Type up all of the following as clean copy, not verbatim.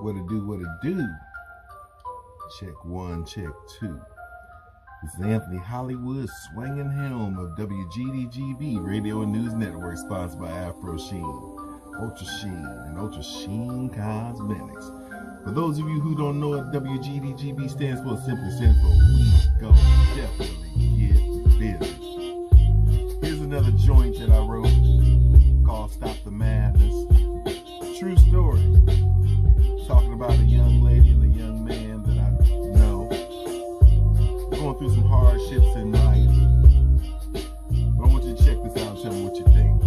What it do, what it do? Check one, check two. This is Anthony Hollywood, swinging Helm of WGDGB Radio and News Network, sponsored by Afro Sheen, Ultra Sheen, and Ultra Sheen Cosmetics. For those of you who don't know what WGDGB stands for, it simply stands for We Go Definitely Get Busy. Here's another joint that I wrote called Stop the Madness. True story. Talking about a young lady and a young man that I know going through some hardships in life. I want you to check this out and tell me what you think.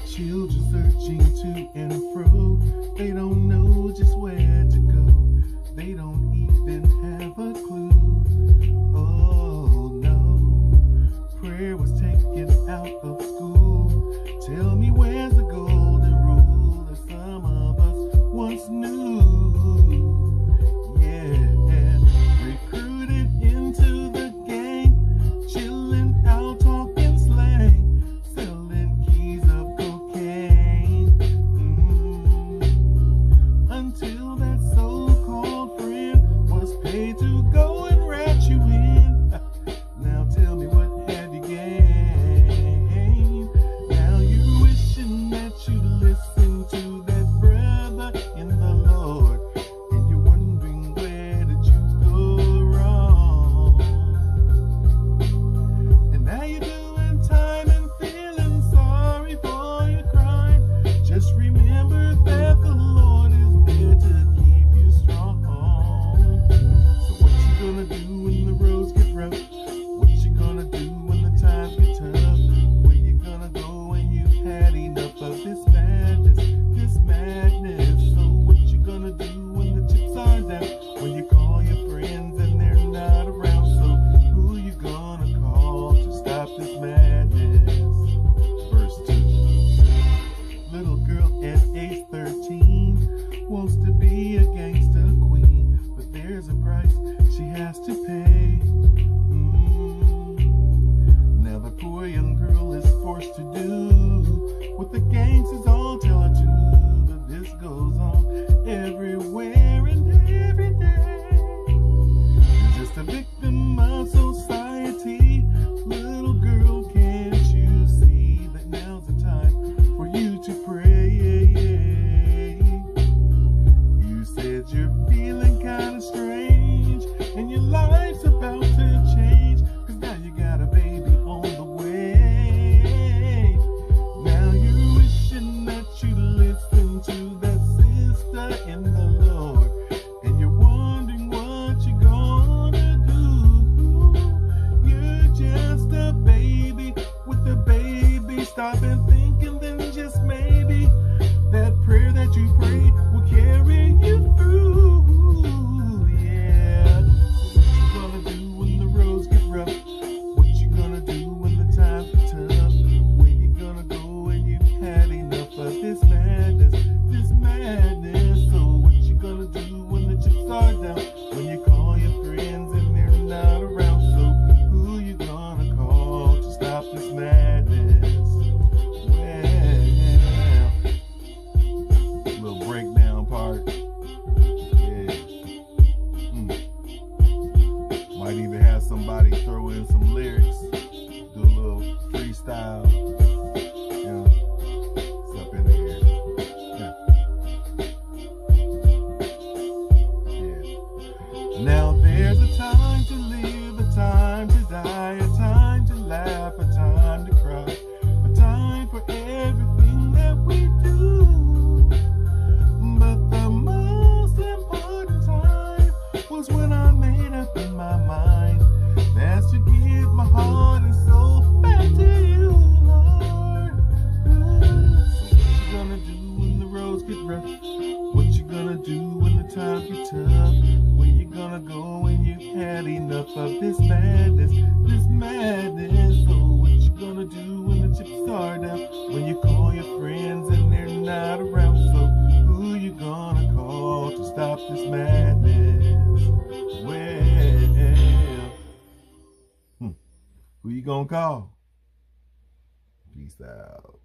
Children searching to and fro, they don't know just where to go. They don't even have a clue. Oh no, prayer was taken out of school. Tell me where's the golden rule that some of us once knew. Yeah, recruited into the gang, chillin' out talking slang, selling keys of cocaine. Until that so-called friend was paid to go and rat you in. Now tell me what have you gained? Now you wishing that you listen to that brother in the Lord, and you're wondering where did you go wrong? And now you're doing time and feeling sorry for your crime. Just remember that the Lord is there to keep you strong. So what you gonna do when the roads get rough? What you gonna do when the times get tough? Where you gonna go when you've had enough of this madness, this madness? So what you gonna do when the chips are down? When you call your friends and they're not around? So who you gonna call to stop this madness? Verse 2. Little girl at age 13 wants to be a gangster queen, but there's a price she has to pay. Now the poor young girl is forced to do what the gangsters all tell her to, but this goes on everywhere and every day. You're just a victim of society. Little girl, can't you see that now's the time for you to pray? You said you're feeling kind of strange and your life's about to change, 'cause now you got a baby on the way. Now you're wishing that you listen to that sister in the Lord, and you're wondering what you're gonna do. You're just a baby with a baby. Stop and think, and then just maybe that prayer that you prayed will carry you through. Yeah. So what you gonna do when the roads get rough? What you gonna do when the times get tough? Where you gonna go when you've had enough of this madness, this madness? So what you gonna do when the chips are down? When you call your friends and they're not around? So who you gonna call to stop this madness? Well, little breakdown part. Yeah. Might even have somebody throw in some lyrics, do a little freestyle. You know, it's up in the air. Yeah. Now there's a time to live, a time to die, a time to laugh, a time to cry, a time for everything that we do. But the most important time was when I made up in my mind that's to give my heart and soul back to you, Lord. So what you gonna do when the roads get rough? What you gonna do when the times get tough? Where you gonna go when you've had enough of this madness, this madness? So what you gonna do when the chips are down? When you call your friends and they're not around? So who you gonna call to stop this madness? Well, who you gonna call? Peace out.